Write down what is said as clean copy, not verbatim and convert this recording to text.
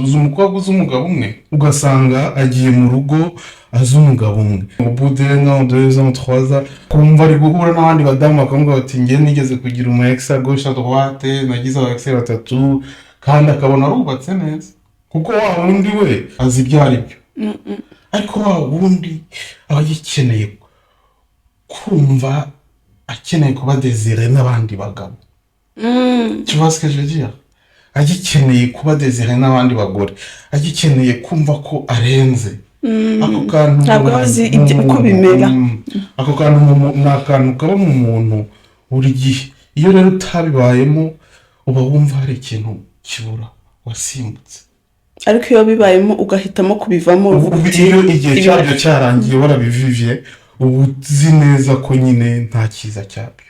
uzi umukobwa uzi umugabo umwe ugasanga agiye mu rugo azi umugabo umwe ubude no 2 ans 3 ans kumva ari guhura n'abandi badamu bakamubwira bati ngiye nigeze kugira umu ex à gauche à droite nagize aba ex batatu kandi akabona arubatse neza kuko wa wundi we azi ibyo ari byo ariko wa wundi aba yikeneye kumva akeneye kuba désiré n'abandi bagabo tu vois ce que je veux dire agikeneye kuba désiré n'abandi bagore agikeneye kumva ko arenze ako kantu ntabwo azi ibyo uko bimera ako kantu n'akantu kaba mu muntu buri gihe iyo rero utabibayemo uba wumva hari ikintu kibura wasimbutse ariko iyo bibayemo ugahitamo kubivamo iyo igihe cyabyo cyarangiye warabivivye ubu uzi neza ko nyine nta cyiza cyabyo